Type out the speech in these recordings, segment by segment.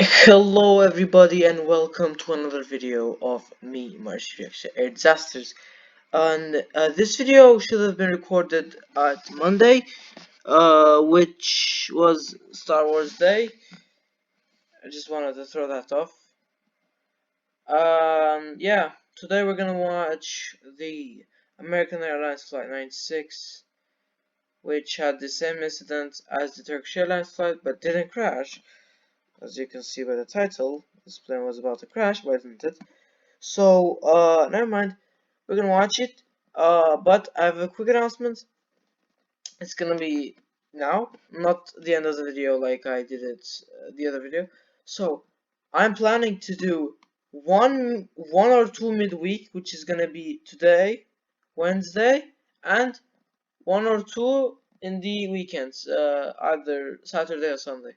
Hello everybody and welcome to another video of me, Marsh Reaction Air Disasters. And this video should have been recorded at Monday, which was Star Wars Day. I just wanted to throw that off. Yeah, today we're gonna watch the American Airlines Flight 96, which had the same incident as the Turkish Airlines flight but didn't crash. As you can see by the title, this plane was about to crash, but didn't it? So, never mind. We're gonna watch it. But I have a quick announcement. It's gonna be now, not the end of the video like I did it the other video. So, I'm planning to do one or two midweek, which is gonna be today, Wednesday, and one or two in the weekends, either Saturday or Sunday.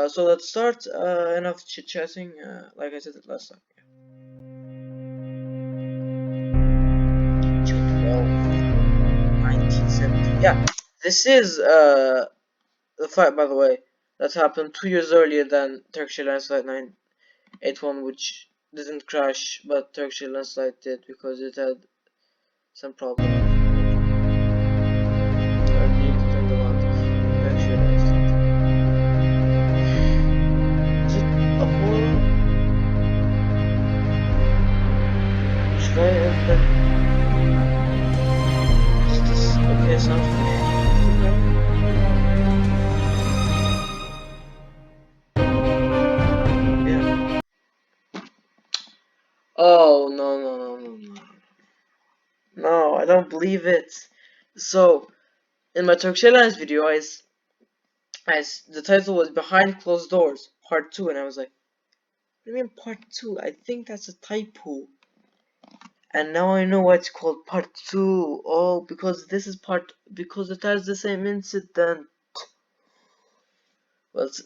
So let's start. Enough chit chatting. Like I said last time. June 12th, 1970. Yeah, this is the flight, by the way, that happened 2 years earlier than Turkish Airlines Flight 981, which didn't crash, but Turkish Airlines Flight did because it had some problem. I need to turn around. Turkish Airlines Flight. Is it Apollo? Should I open? Is this okay? Sounds yeah. Oh no. No, I don't believe it. So in my Turkish Airlines video, as the title was Behind Closed Doors Part 2, and I was like, what do you mean Part 2? I think that's a typo. And now I know why it's called Part 2. Oh, because because it has the same incident. Well, it's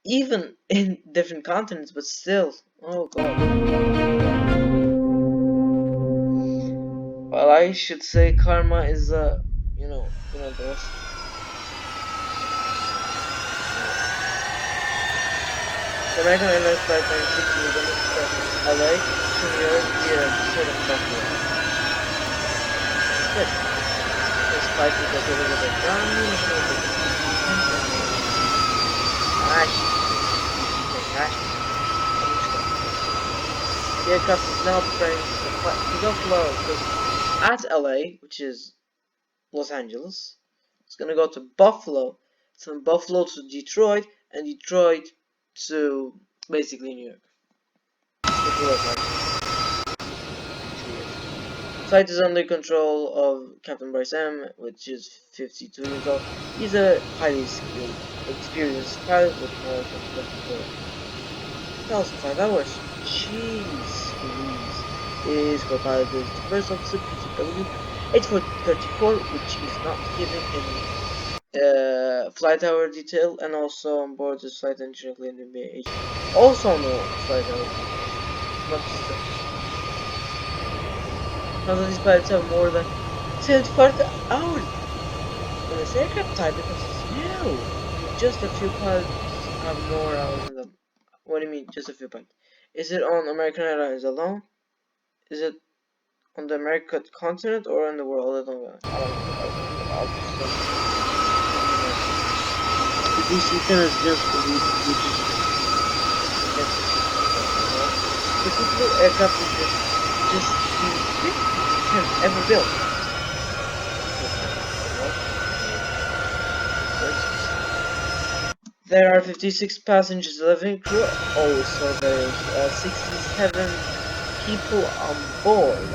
even in different continents, but still. Oh god. Well, I should say karma is the most. The American Airlines Flight 96 was on from LA to New York via Detroit and Buffalo. Good. This flight was located with a brand new The aircraft is now preparing to fly to Buffalo because at LA, which is Los Angeles, it's gonna go to Buffalo. From Buffalo to Detroit, and Detroit to basically New York. Flight is under control of Captain Bryce M, which is 52 years old. He's a highly experienced pilot with more than 1,005 hours. Jeez Louise. His co-pilot is the first officer PTW 8434, which is not given any flight hour detail, and also on board is flight engineer Glenn BH. Also no flight hour. Not just none of these pilots have more than 75 hours in this aircraft type because it's new. Just a few pilots have more hours in them. What do you mean, just a few pilots? Is it on American Airlines alone? Is it on the American continent or in the world? I don't know. The DC is just particular aircraft is just ever built. There are 56 passengers, 11 crew. Also, there's 67 people on board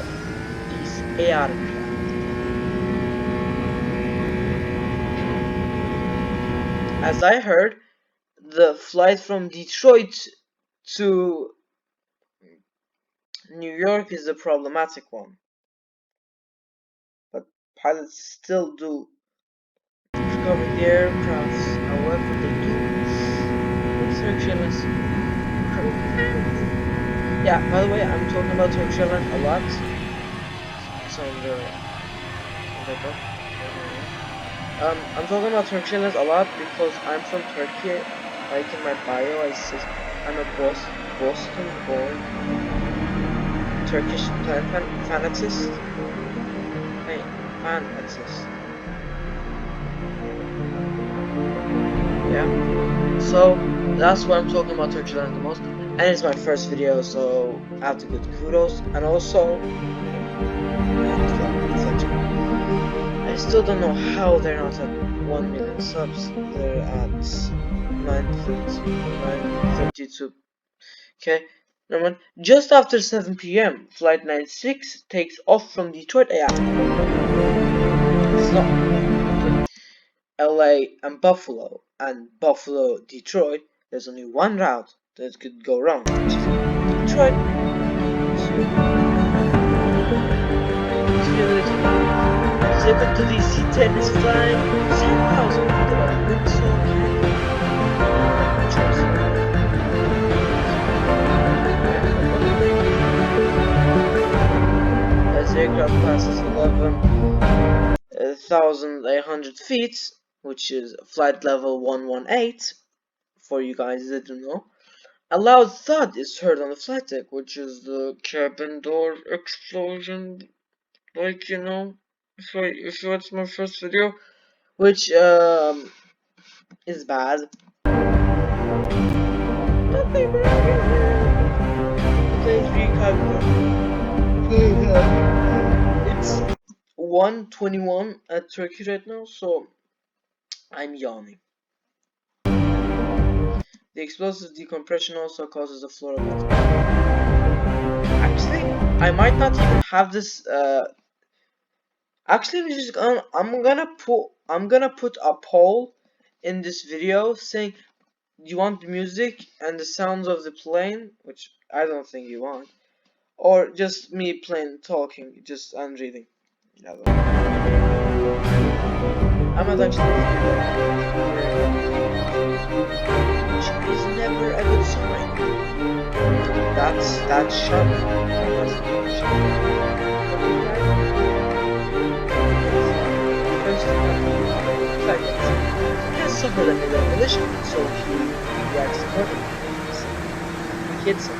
these aircraft. As I heard, the flight from Detroit to New York is the problematic one, but pilots still do recover the aircrafts. However, they do with Turkish Airlines. Yeah, by the way, I'm talking about Turkish Airlines a lot. So I'm talking about Turkish Airlines a lot because I'm from Turkey like in my bio, I says I'm a Boston-born Turkish fanatist. Hey, fanatist. Yeah. So that's why I'm talking about Turkish Airlines the most, and it's my first video, so I have to give kudos. And also, I still don't know how they're not at 1 million subs. They're at 932. Okay, number one. Just after 7 p.m., Flight 96 takes off from Detroit. Yeah, it's not LA and Buffalo, and Buffalo, Detroit. There's only one route that could go wrong, which is Detroit to second to DC-10 is flying 10,000 feet above Windsor as aircraft passes 11,800 feet, which is flight level 118, for you guys that don't know. A loud thud is heard on the flight deck, which is the cabin door explosion. Like, you know, if you watch my first video, which is bad. It's 1:21 at Turkey right now, so I'm yawning. The explosive decompression also causes the floor of water. Actually, I might not even have this. Actually, I'm gonna put a poll in this video saying, do you want the music and the sounds of the plane, which I don't think you want, or just me plain talking, just and reading. I'm not actually, which is never a good sign. That's sharp. He has suffered a major collision, so he reacts accordingly. He hits him.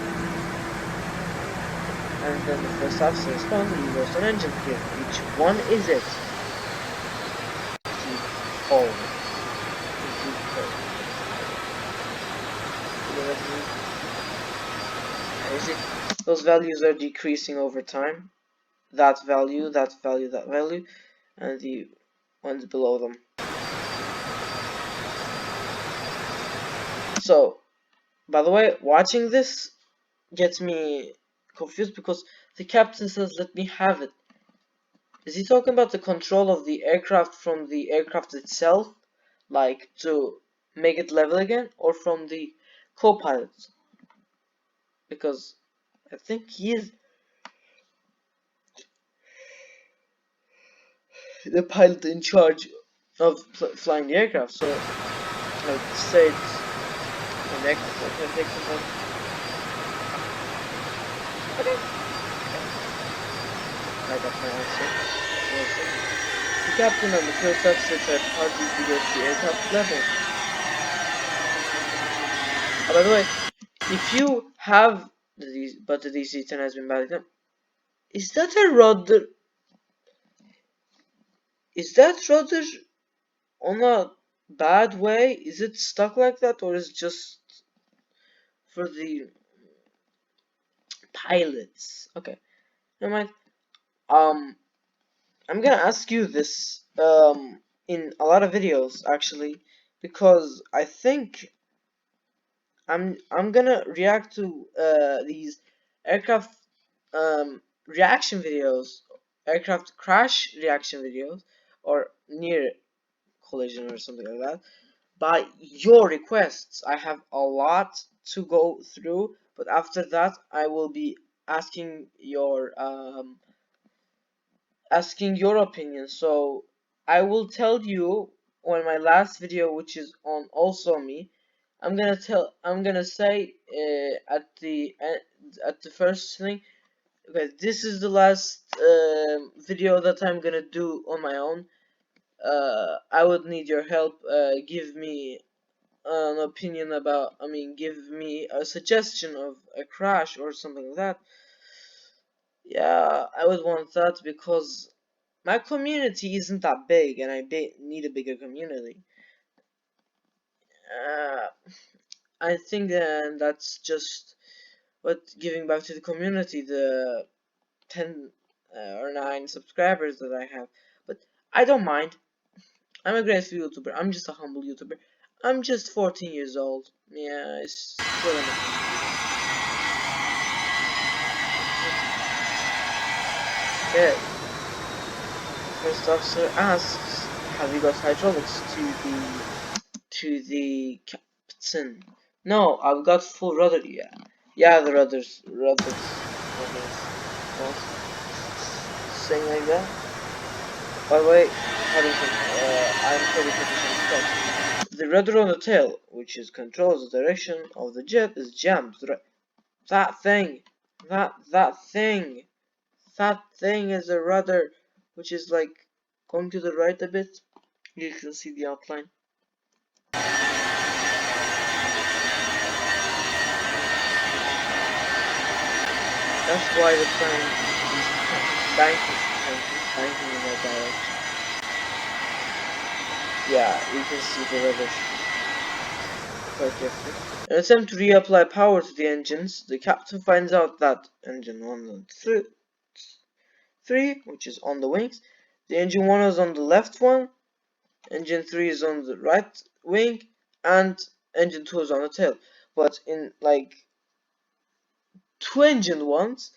And then the first officer responds, he lost an engine here. Which one is it? Keep cold. Keep cold. You see, those values are decreasing over time. That value, that value, that value, and the ones below them. So, by the way, watching this gets me confused because the captain says, let me have it. Is he talking about the control of the aircraft from the aircraft itself, like to make it level again, or from the co-pilot? Because I think he is the pilot in charge of flying the aircraft, so I'd say it's connected. Okay. I got my answer. The captain and the first officer said parties began the aircraft level. Oh, by the way, if you have the DC-10 has been bad enough, is that a rudder? Is that rudder on a bad way? Is it stuck like that, or is it just for the pilots? Okay, never mind. I'm gonna ask you this in a lot of videos actually, because I think I'm gonna react to these aircraft reaction videos, aircraft crash reaction videos, or near collision or something like that, by your requests. I have a lot to go through, but after that I will be asking your opinion. So I will tell you on my last video, which is on also me. I'm gonna say at the first thing. Okay, this is the last video that I'm gonna do on my own. I would need your help. Give me an opinion about, give me a suggestion of a crash or something like that, yeah, I would want that because my community isn't that big and I need a bigger community. Uh, I think that's just what giving back to the community, the 10 or 9 subscribers that I have. But I don't mind. I'm a grateful YouTuber. I'm just a humble YouTuber. I'm just 14 years old. Yeah, it's still enough. Okay. First officer asks, "Have you got hydraulics to the captain?" No, I've got full rudder. Yeah, the rudders. What? Saying like that. By the way, I'm pretty proficient in Scotch. The rudder on the tail, which controls the direction of the jet, is jammed. That thing, that thing, that thing is a rudder, which is like going to the right a bit. You can see the outline. That's why the plane is banking in that direction. Yeah, you can see the rudder quite carefully. In an attempt to reapply power to the engines, the captain finds out that engine 1 and 3, which is on the wings, the engine 1 is on the left one, engine 3 is on the right wing, and engine 2 is on the tail. But in like 2 engine ones,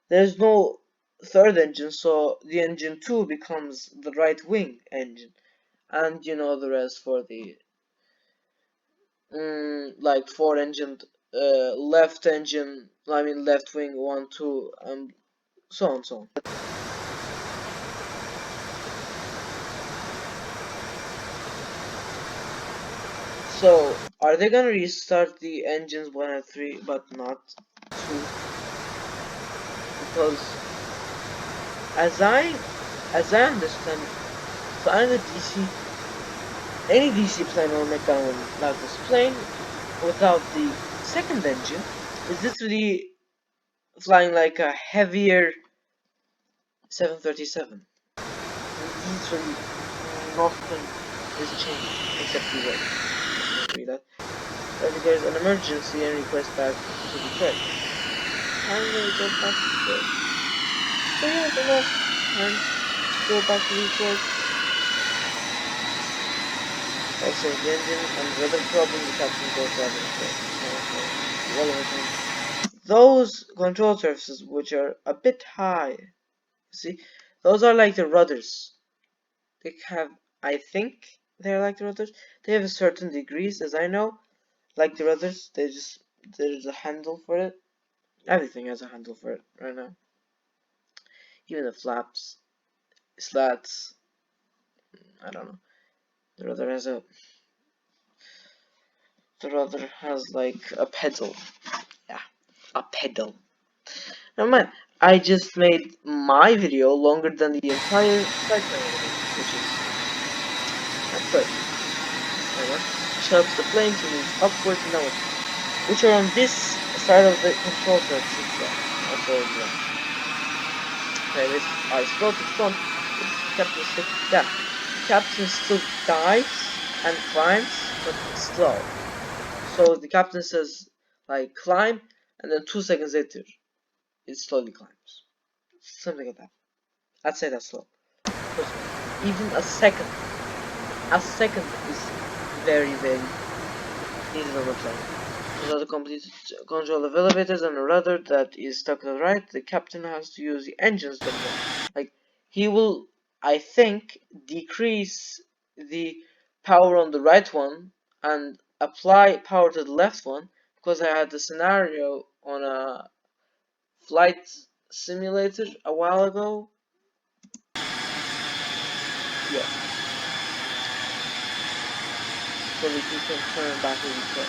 there's no third engine, so the engine 2 becomes the right wing engine. And you know the rest for the like 4 engine left engine, left wing 1, 2, and so on, so on. So, are they gonna restart the engines 1 and 3, but not 2? Because as I understand, flying a DC, any DC plane will make down like this plane without the second engine is literally flying like a heavier 737. Literally nothing is changed except the weight. Read that. If there's an emergency and request back to Detroit. I'm gonna go back to Detroit. So yeah, I don't know. And go back to Detroit. Exchange the engine and the other problem the captain goes driving those control surfaces which are a bit high. See, those are like the rudders. They have, I think they're like the rudders. They have a certain degrees, as I know. Like the rudders, there's a handle for it. Everything has a handle for it right now. Even the flaps, slats. I don't know. The rudder has like a pedal. Yeah, a pedal. Never mind. I just made my video longer than the entire TheFlightChannel video, which is good. Which helps the plane to move upwards and downwards, which are on this side of the control surface itself. Okay, this I slow to front. Captain still, yeah, captain still dives and climbs, but slow. So the captain says like climb, and then 2 seconds later, it slowly climbs. Something like that. I'd say that's slow. Even a second is very, very needed on the plane. Without the complete control of elevators and a rudder that is stuck to the right, the captain has to use the engines to like he will, I think, decrease the power on the right one and apply power to the left one, because I had the scenario on a flight simulator a while ago. Yeah. So that you can turn back really quick.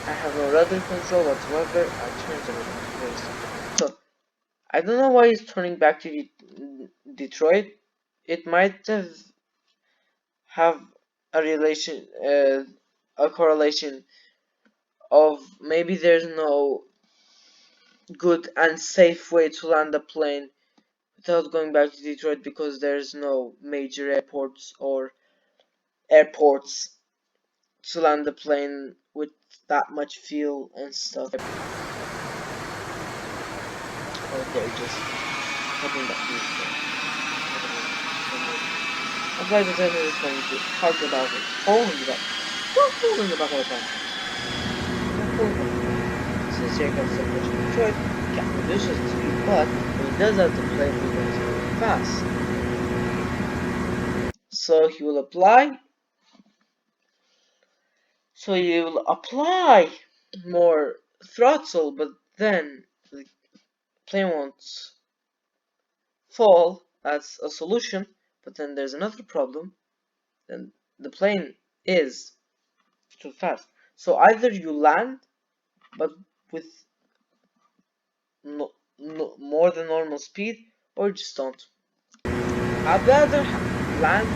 I have no rudder control whatsoever. I turned everything very simple. So I don't know why he's turning back to Detroit it might have a relation, a correlation of maybe there's no good and safe way to land a plane without going back to Detroit because there's no major airports or airports to land the plane with that much fuel and stuff. Or they're just having that fuel. A flight attendant is going to talk about it. Hole in the back. What hole in the back of the plane? Since the aircraft is approaching Detroit, he can reduce the speed, but when he does that, the plane will go very fast. So he will apply. So you will apply more throttle, but then the plane won't fall. That's a solution. But then there's another problem. Then the plane is too fast. So either you land, but with more than normal speed, or you just don't. I'd rather land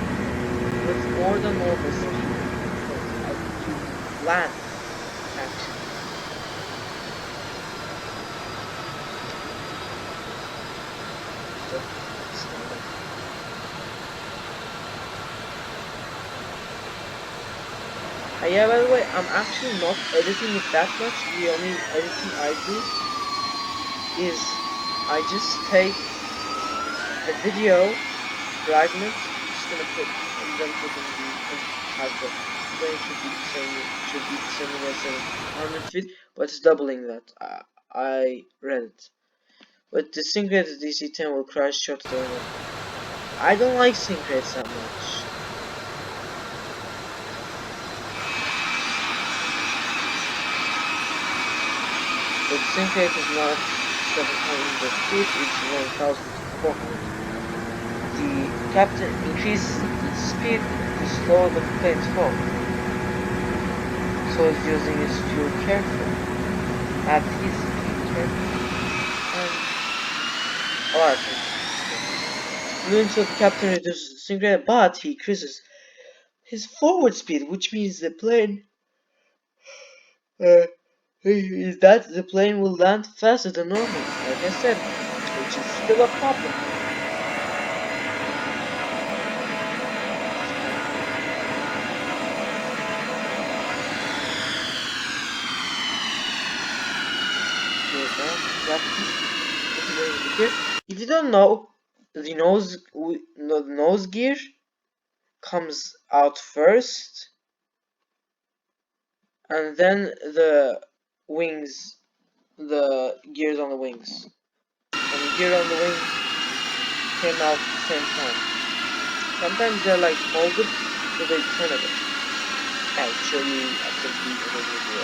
with more than normal speed. Because you land, actually. Yeah, by the way, I'm actually not editing it that much. The only editing I do is I just take a video fragment, just gonna put and then put in the as the plane should be descending at 700 feet, but it's doubling that. I read it. But the sync-rated DC-10 will crash short of the runway. I don't like sync rates that much. But sync rate is not 700 feet, it's 1400. The captain increases its speed to slow the plane's fall, so he's using his fuel carefully. At his speed carefully. And a lot of things. Doing so, the captain reduces the sync rate, but he increases his forward speed, which means the plane is that the plane will land faster than normal, like I said, which is still a problem. If you don't know, the nose gear comes out first, and then the wings, the gears on the wings. And the gear on the wings came out at the same time. Sometimes they're like molded, so they turn a bit. I'll show you after the video.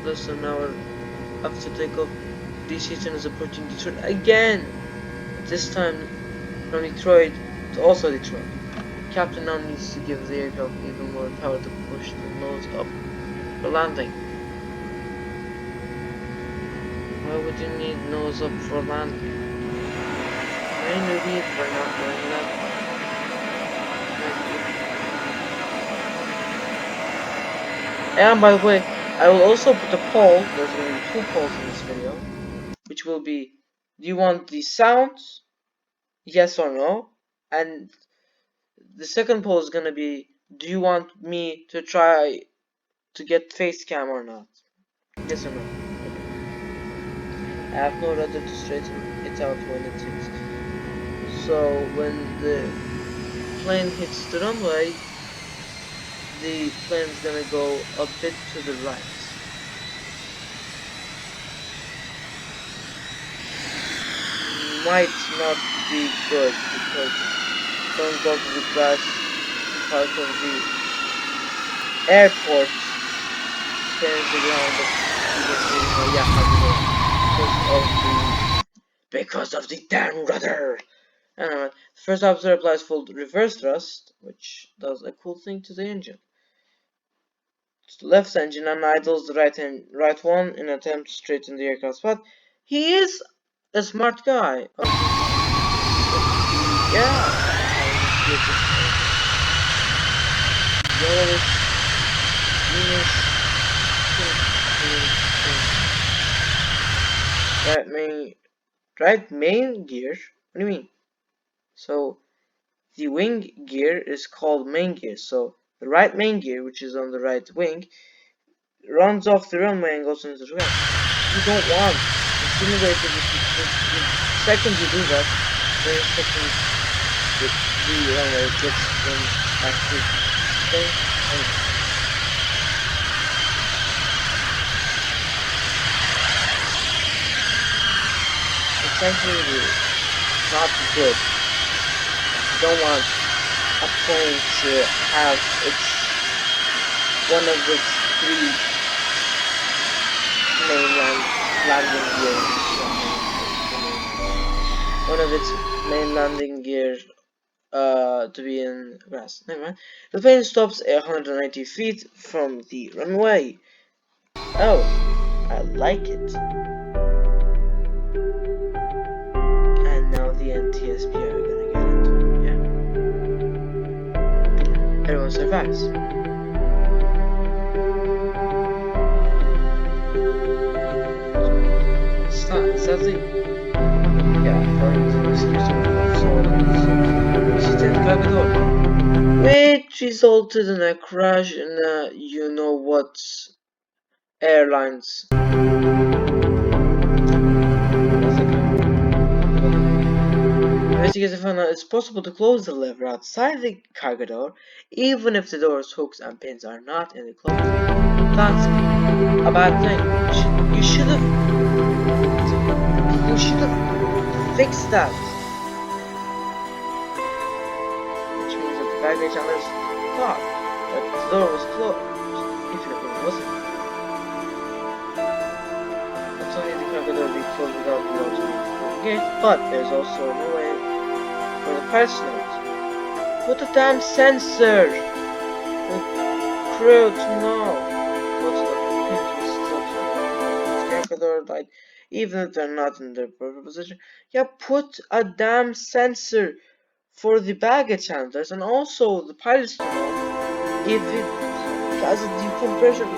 Less than an hour after takeoff, DC-10 is approaching Detroit again. This time from Detroit to also Detroit. Captain now needs to give the aircraft even more power to push the nose up for landing. Why would you need nose up for landing? Are you an idiot for not doing that? And by the way, I will also put a poll. There's going to be 2 polls in this video, which will be: do you want the sounds? Yes or no? And the second poll is going to be: do you want me to try to get face cam or not? Yes or no? I have no rudder to straighten it out when it hits. So when the plane hits the runway, the plane's gonna go a bit to the right. Might not be good because don't go to the grass part of the airport. Stands the ground because of the damn rudder. Anyway, the first officer applies full reverse thrust, which does a cool thing to the engine. to the left engine and idles the right one in an attempt to straighten the aircraft path. He is a smart guy. Yeah. Yellowish, greenish, right main gear? What do you mean? So the wing gear is called main gear. So the right main gear, which is on the right wing, runs off the runway and goes into the ground. You don't want the simulator. The second you do that, the second the runway gets them back to the thing. And it's actually not good. You don't want a plane to have one of its three mainland landing gears. One of its main landing gears to be in grass. Never mind. The plane stops 190 feet from the runway. Oh, I like it. And now the NTSB are gonna get into it. Yeah. Everyone survives. Is that the? Yeah, according to the description of which resulted in a crash in a you-know-what airlines. Investigators found out it's possible to close the lever outside the cargo door, even if the door's hooks and pins are not in the closed. That's a bad thing. You should have fixed that. Which means that the baggage channel is locked, but the door was closed, even if it wasn't. Not only the cargo door be closed without the door to be gate, but there's also no way for the pilots to know it. Put a damn sensor! The crew to know. Go to the cargo door light, even if they're not in their proper position. Yeah, put a damn sensor for the baggage handlers and also the pilots to know if it has a decompression. I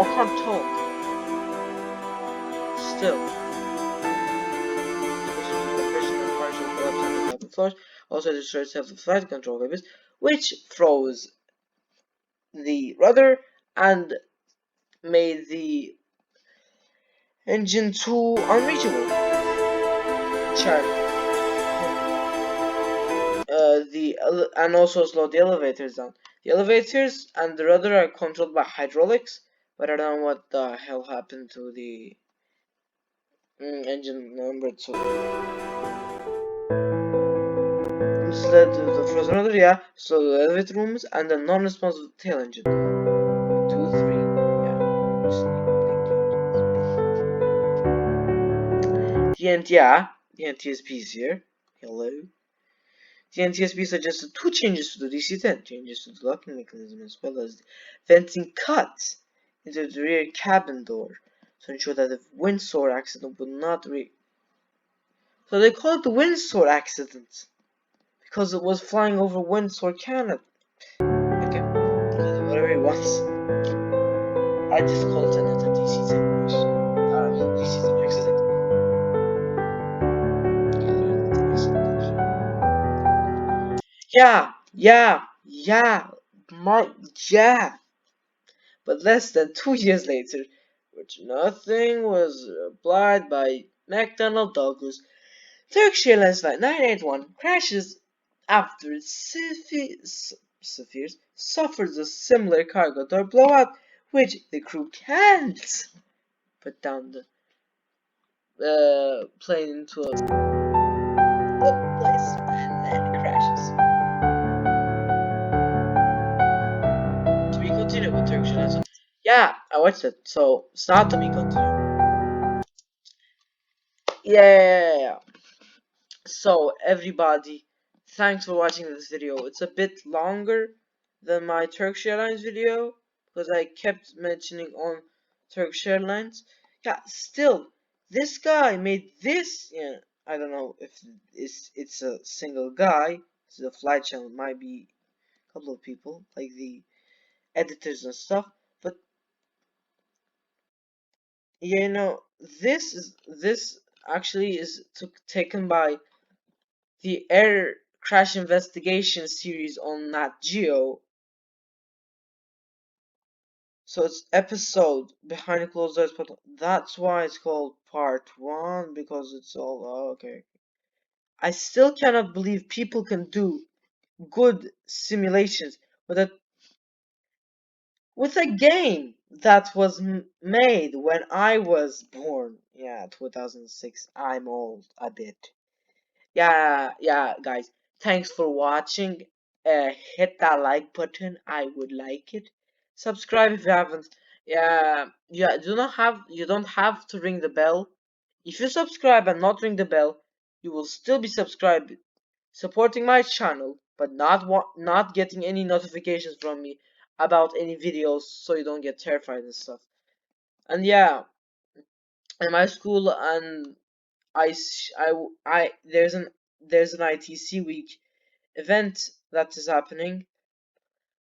can't talk. Still. Floors also destroys self-flight control levers, which froze the rudder and made the engine too unreachable. And also slowed the elevators down. The elevators and the rudder are controlled by hydraulics, but I don't know what the hell happened to the engine number 2. This led to the frozen rudder, yeah, so the elevator rooms and the non-responsive tail engine. 1, 2, 3, yeah. The NTSB is here. Hello. The NTSB suggested 2 changes to the DC-10, changes to the locking mechanism as well as the venting cut into the rear cabin door to ensure that the windsor accident would not So they call it the windsor accident because it was flying over Windsor, Canada. Okay, whatever he wants. I just called it a DC-10 crash. I mean DC-10 accident. Yeah. But less than 2 years later, which nothing was replied by McDonnell Douglas, Turkish Airlines Flight 981 crashes after Safirs suffers a similar cargo door blowout, which the crew can't put down the plane into a place and then it crashes. To be continued with Turkish Airlines. Yeah, I watched it, so it's not to be continued. Yeah. So everybody, thanks for watching this video. It's a bit longer than my Turkish Airlines video, because I kept mentioning on Turkish Airlines. Yeah, still, this guy made this. Yeah, I don't know if it's a single guy. So the flight channel might be a couple of people, like the editors and stuff. But yeah, this actually is taken by the Air Crash Investigation series on Nat Geo. So it's episode behind closed doors, but that's why it's called part one, because it's all okay. I still cannot believe people can do good simulations with a game that was made when I was born. Yeah, 2006. I'm old a bit. Yeah, guys. Thanks for watching. Hit that like button. I would like it. Subscribe if you haven't. Yeah. You don't have to ring the bell. If you subscribe and not ring the bell, you will still be subscribed, supporting my channel, but not getting any notifications from me about any videos, so you don't get terrified and stuff. And yeah, in my school, and there's an ITC week event that is happening,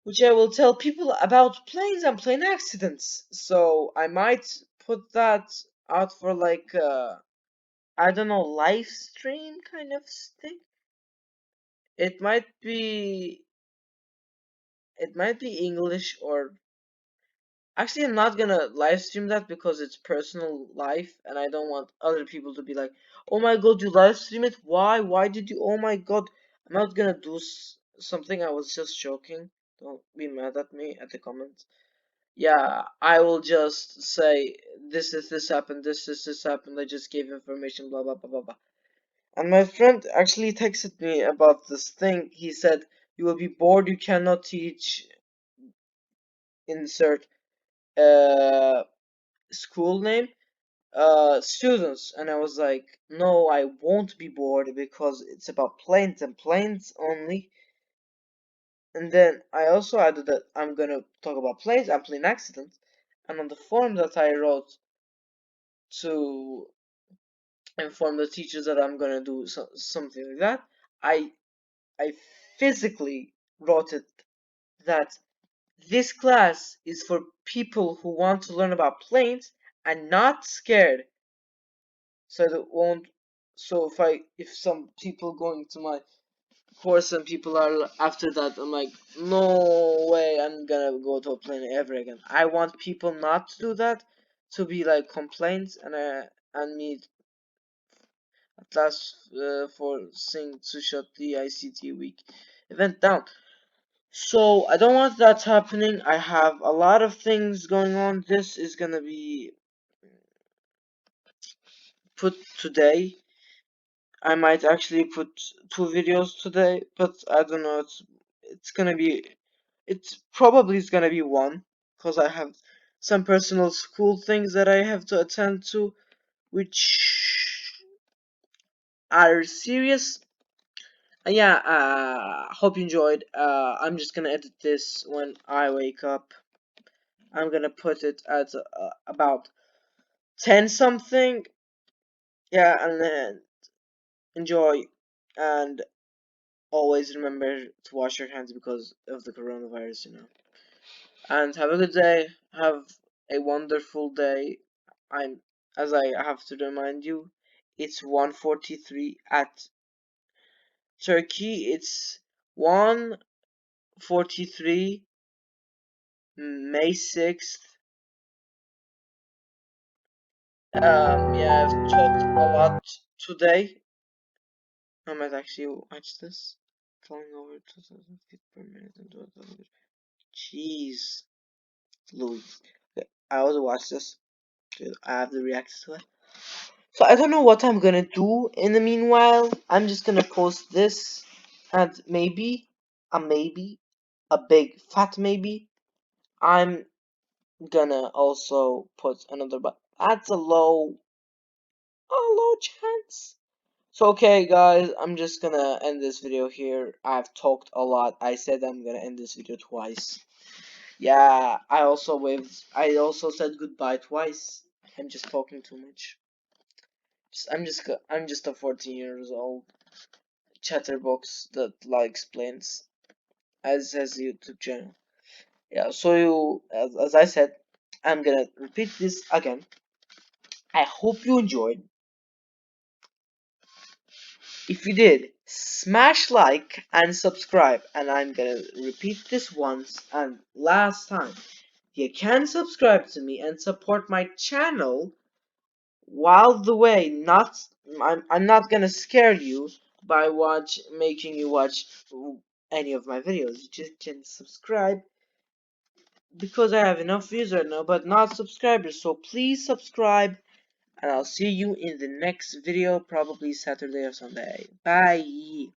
which I will tell people about planes and plane accidents. So I might put that out for like I don't know, live stream kind of thing. It might be English, or actually I'm not gonna live stream that because it's personal life and I don't want other people to be like, oh my god, you live stream it? Why did you? Oh my god. I'm not gonna do something. I was just joking. Don't be mad at me at the comments. Yeah, I will just say this happened, this happened. I just gave information, blah blah blah blah blah. And my friend actually texted me about this thing. He said, you will be bored, you cannot teach insert uh school name students. And I was like, no, I won't be bored because it's about planes and planes only. And then I also added that I'm gonna talk about planes and plane accidents. And on the form that I wrote to inform the teachers that I'm gonna do something like that, I I physically wrote it that this class is for people who want to learn about planes and not scared. So that won't. So if some people going to my course and people are after that, I'm like, no way, I'm gonna go to a plane ever again. I want people not to do that, to be like complaints, and me at last forcing to shut the ICT week event down. So I don't want that happening. I have a lot of things going on. This is gonna be put today. I might actually put two videos today, but I don't know. It's gonna be it's probably is gonna be one, because I have some personal school things that I have to attend to, which are serious. Yeah, hope you enjoyed. I'm just gonna edit this when I wake up. I'm gonna put it at about 10 something. Yeah, and then enjoy, and always remember to wash your hands because of the coronavirus, And have a good day. Have a wonderful day. I'm as I have to remind you, it's 1:43 at Turkey. It's 1:43 May 6th. Yeah, I've talked a lot today. I might actually watch this. Falling over 2,000 feet per minute and 2,000. Jeez, Louis. Okay, I also watch this. I have the react to it. So I don't know what I'm gonna do in the meanwhile. I'm just gonna post this, and maybe, a big fat maybe. I'm gonna also put another, but that's a low chance. So okay guys, I'm just gonna end this video here. I've talked a lot. I said I'm gonna end this video twice. Yeah, I also waved. I also said goodbye twice. I'm just talking too much. I'm just a 14 years old chatterbox that likes planes, as has YouTube channel. Yeah, so as I said, I'm gonna repeat this again. I hope you enjoyed. If you did, smash like and subscribe. And I'm gonna repeat this once and last time. You can subscribe to me and support my channel while the way not I'm not gonna scare you by making you watch any of my videos. You just can subscribe because I have enough views right now, but not subscribers. So please subscribe, and I'll see you in the next video, probably Saturday or Sunday. Bye.